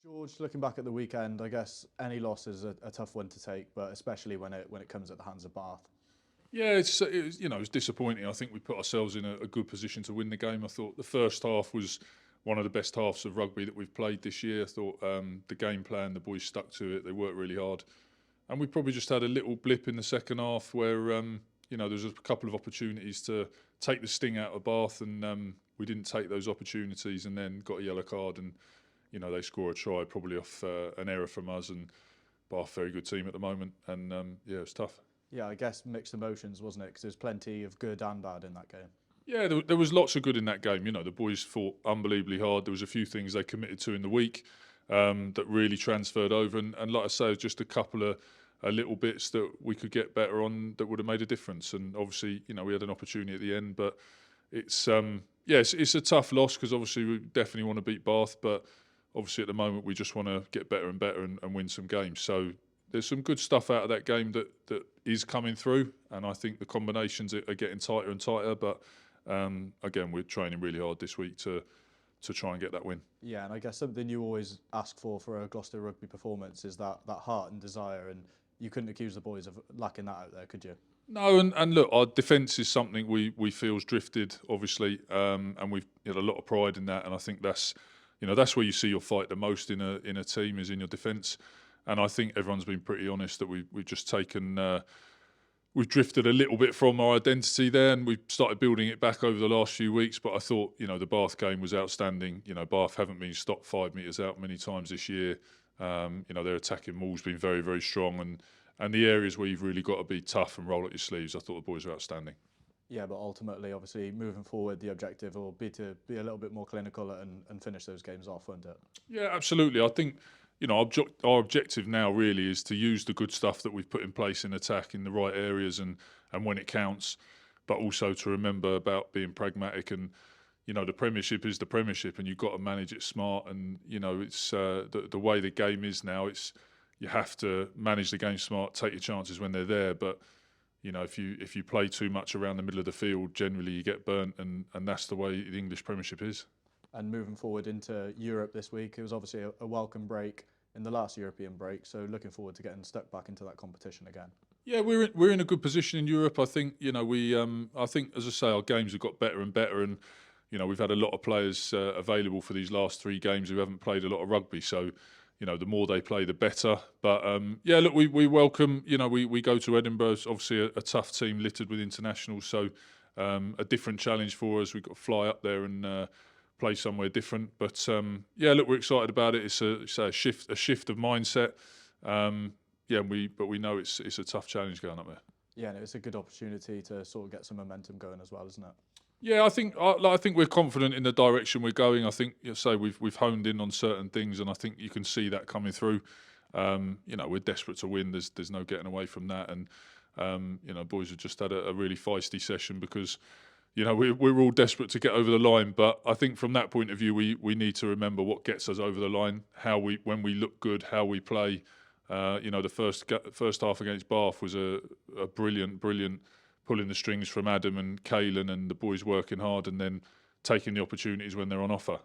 George, looking back at the weekend, I guess any loss is a tough one to take, but especially when it comes at the hands of Bath. Yeah, it's disappointing. I think we put ourselves in a good position to win the game. I thought the first half was one of the best halves of rugby that we've played this year. I thought the game plan, the boys stuck to it. They worked really hard, and we probably just had a little blip in the second half where there was a couple of opportunities to take the sting out of Bath, and we didn't take those opportunities, and then got a yellow card, and they score a try probably off an error from us, and Bath very good team at the moment, and yeah, it's tough. Yeah, I guess mixed emotions, wasn't it? Because there's plenty of good and bad in that game. Yeah, there was lots of good in that game. The boys fought unbelievably hard. There was a few things they committed to in the week that really transferred over, and like I say, just a couple of little bits that we could get better on that would have made a difference. And obviously, we had an opportunity at the end, but it's it's a tough loss because obviously we definitely want to beat Bath, but obviously at the moment we just want to get better and better and win some games. So there's some good stuff out of that game that is coming through, and I think the combinations are getting tighter and tighter. But again, we're training really hard this week to try and get that win. Yeah, and I guess something you always ask for a Gloucester rugby performance is that heart and desire, and you couldn't accuse the boys of lacking that out there, could you? No, and look, our defence is something we feel's drifted, obviously, and we've had a lot of pride in that, and I think that's where you see your fight the most in a team is in your defence, and I think everyone's been pretty honest that we've just taken. We've drifted a little bit from our identity there, and we've started building it back over the last few weeks. But I thought, the Bath game was outstanding. Bath haven't been stopped 5 metres out many times this year. Their attacking maul's been very, very strong, and the areas where you've really got to be tough and roll up your sleeves, I thought the boys were outstanding. Yeah, but ultimately, obviously, moving forward, the objective will be to be a little bit more clinical and finish those games off, won't it? Yeah, absolutely. I think our objective now really is to use the good stuff that we've put in place in attack in the right areas and when it counts, but also to remember about being pragmatic and the Premiership is the Premiership and you've got to manage it smart and it's the way the game is now. It's you have to manage the game smart, take your chances when they're there, but if you play too much around the middle of the field, generally you get burnt, and that's the way the English Premiership is. And moving forward into Europe this week, it was obviously a welcome break in the last European break. So looking forward to getting stuck back into that competition again. Yeah, we're in a good position in Europe. I think I think as I say, our games have got better and better, and we've had a lot of players available for these last 3 games who haven't played a lot of rugby. So the more they play, the better. But yeah, look, we welcome. We go to Edinburgh. It's obviously a tough team littered with internationals, so a different challenge for us. We've got to fly up there and play somewhere different. But yeah, look, we're excited about it. It's a shift of mindset. Yeah, but we know it's a tough challenge going up there. Yeah, and it's a good opportunity to sort of get some momentum going as well, isn't it? Yeah, I think we're confident in the direction we're going. I think we've honed in on certain things, and I think you can see that coming through. We're desperate to win. There's no getting away from that, and boys have just had a really feisty session because we're all desperate to get over the line. But I think from that point of view, we need to remember what gets us over the line, when we look good, how we play. The first half against Bath was a brilliant pulling the strings from Adam and Caelan and the boys working hard and then taking the opportunities when they're on offer.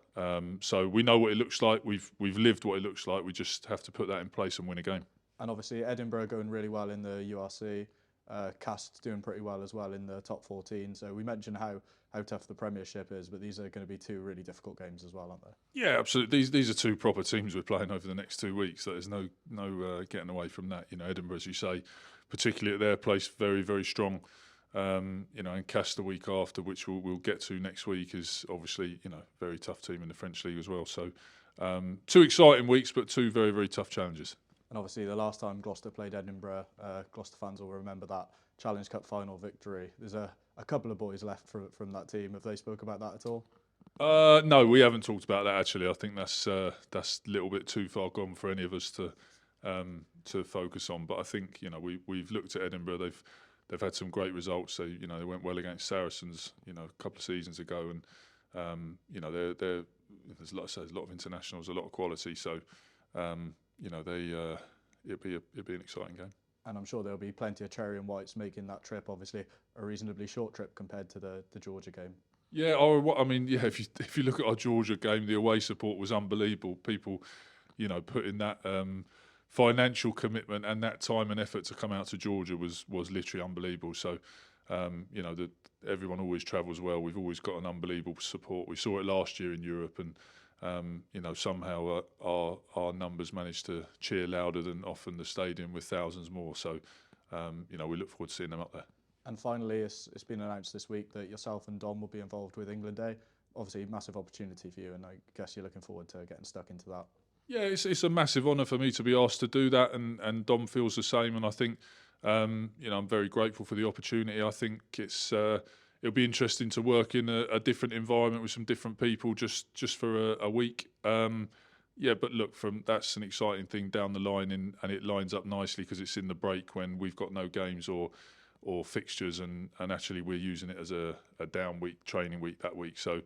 So we know what it looks like. We've lived what it looks like. We just have to put that in place and win a game. And obviously Edinburgh going really well in the URC. Cast doing pretty well as well in the top 14. So we mentioned how tough the Premiership is, but these are going to be 2 really difficult games as well, aren't they? Yeah, absolutely. These are 2 proper teams we're playing over the next 2 weeks. So there's no getting away from that. Edinburgh, as you say, particularly at their place, very, very strong. And Cast the week after, which we'll get to next week, is obviously very tough team in the French league as well. So 2 exciting weeks, but 2 very, very tough challenges. And obviously the last time Gloucester played Edinburgh, Gloucester fans will remember that Challenge Cup final victory. There's a couple of boys left from that team. Have they spoke about that at all? No, we haven't talked about that actually. I think that's a little bit too far gone for any of us to focus on. But I think we've looked at Edinburgh. They've had some great results. So they went well against Saracens a couple of seasons ago, and there's a lot of internationals, a lot of quality. So it'd be an exciting game. And I'm sure there'll be plenty of cherry and whites making that trip. Obviously, a reasonably short trip compared to the Georgia game. Yeah, I mean, yeah. If you look at our Georgia game, the away support was unbelievable. People, putting that financial commitment and that time and effort to come out to Georgia was literally unbelievable. So, everyone always travels well. We've always got an unbelievable support. We saw it last year in Europe, and somehow our numbers managed to cheer louder than often the stadium with thousands more. So, we look forward to seeing them up there. And finally, it's been announced this week that yourself and Dom will be involved with England Day. Obviously, massive opportunity for you, and I guess you're looking forward to getting stuck into that. Yeah, it's a massive honour for me to be asked to do that, and Dom feels the same. And I think, I'm very grateful for the opportunity. I think it'll be interesting to work in a different environment with some different people just for a week. But look, that's an exciting thing down the line, and it lines up nicely because it's in the break when we've got no games or fixtures, and actually we're using it as a down week, training week that week. So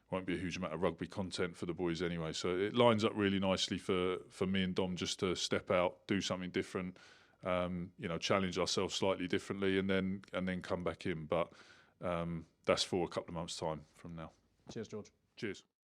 won't be a huge amount of rugby content for the boys anyway. So it lines up really nicely for me and Dom just to step out, do something different, challenge ourselves slightly differently, and then come back in. But that's for a couple of months' time from now. Cheers, George. Cheers.